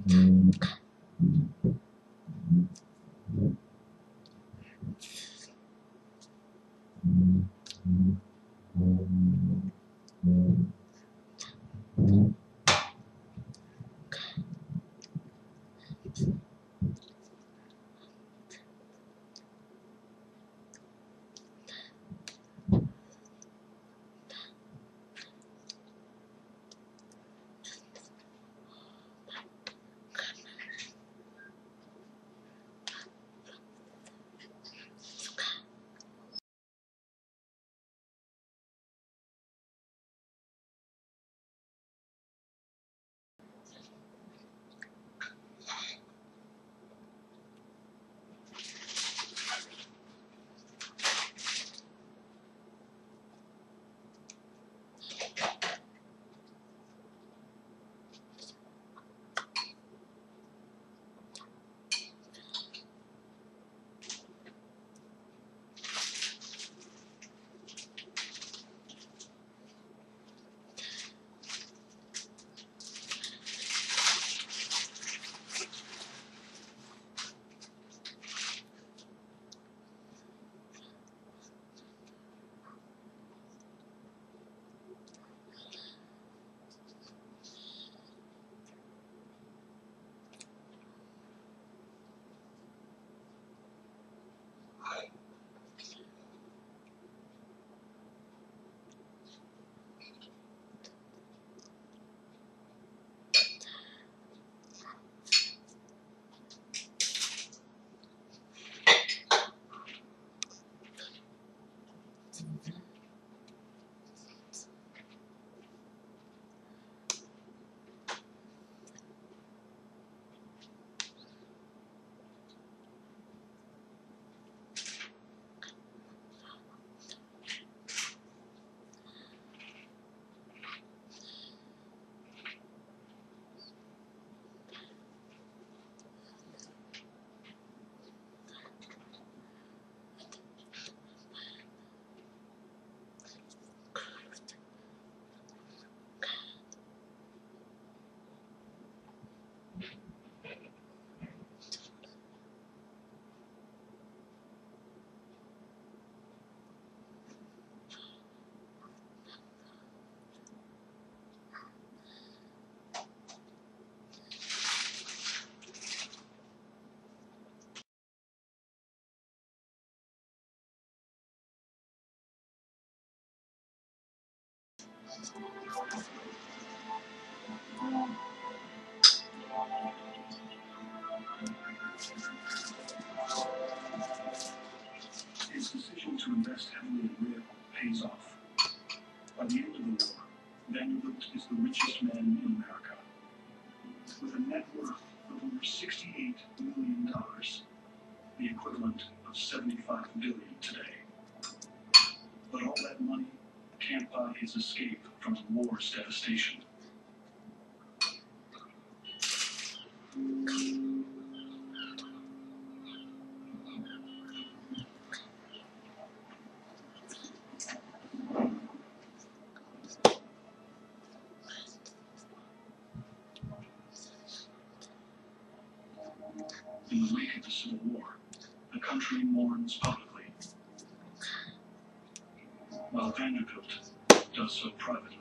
His decision to invest heavily in real pays off. By the end of the war, Vanderbilt is the richest man in America, with a net worth of over $68 million, the equivalent of $75 billion today. But all that money can't buy his escape from the war's devastation. In the wake of the Civil War, the country mourns publicly, while Vanderbilt does so privately.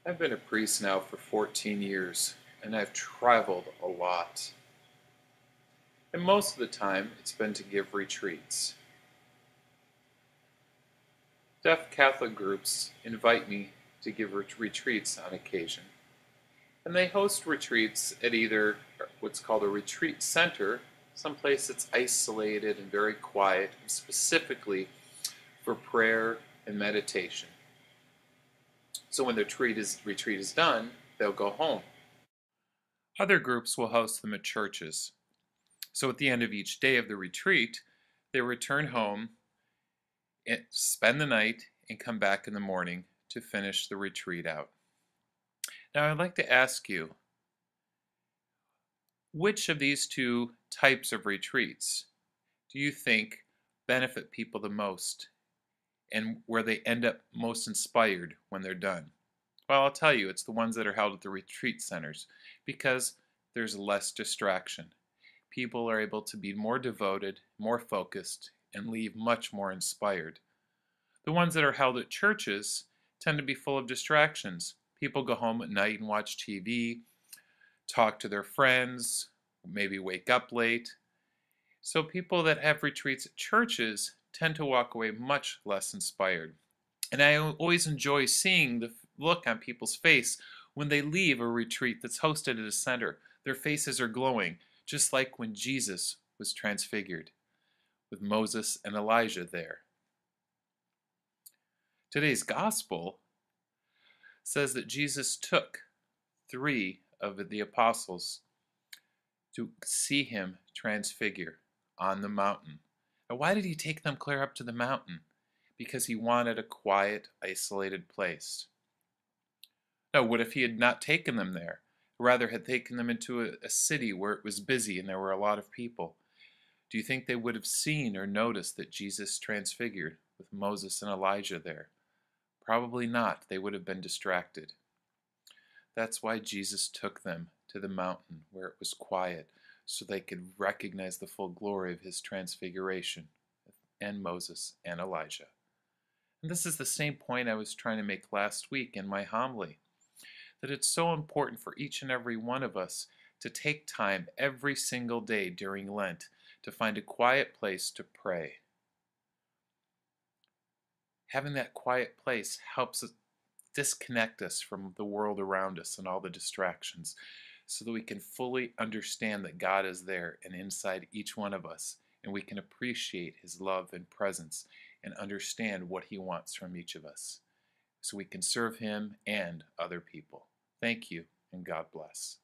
I've been a priest now for 14 years, and I've traveled a lot. And most of the time, it's been to give retreats. Deaf Catholic groups invite me to give retreats on occasion. And they host retreats at either what's called a retreat center, someplace that's isolated and very quiet, specifically for prayer and meditation. So when the retreat is done, they'll go home. Other groups will host them at churches. So at the end of each day of the retreat, they return home, and spend the night, and come back in the morning to finish the retreat out. Now I'd like to ask you, which of these two types of retreats do you think benefit people the most and where they end up most inspired when they're done? Well, I'll tell you, it's the ones that are held at the retreat centers because there's less distraction. People are able to be more devoted, more focused, and leave much more inspired. The ones that are held at churches tend to be full of distractions. People go home at night and watch TV, talk to their friends, maybe wake up late. So people that have retreats at churches tend to walk away much less inspired. And I always enjoy seeing the look on people's face when they leave a retreat that's hosted at a center. Their faces are glowing, just like when Jesus was transfigured, with Moses and Elijah there. Today's gospel says that Jesus took 3 of the apostles to see him transfigure on the mountain. Now, why did he take them clear up to the mountain? Because he wanted a quiet, isolated place. Now, what if he had not taken them there? Rather, had taken them into a city where it was busy and there were a lot of people? Do you think they would have seen or noticed that Jesus transfigured with Moses and Elijah there? Probably not. They would have been distracted. That's why Jesus took them to the mountain where it was quiet, so they could recognize the full glory of his transfiguration and Moses and Elijah. And this is the same point I was trying to make last week in my homily, that it's so important for each and every one of us to take time every single day during Lent to find a quiet place to pray. Having that quiet place helps us disconnect us from the world around us and all the distractions so that we can fully understand that God is there and inside each one of us, and we can appreciate his love and presence and understand what he wants from each of us so we can serve him and other people. Thank you, and God bless.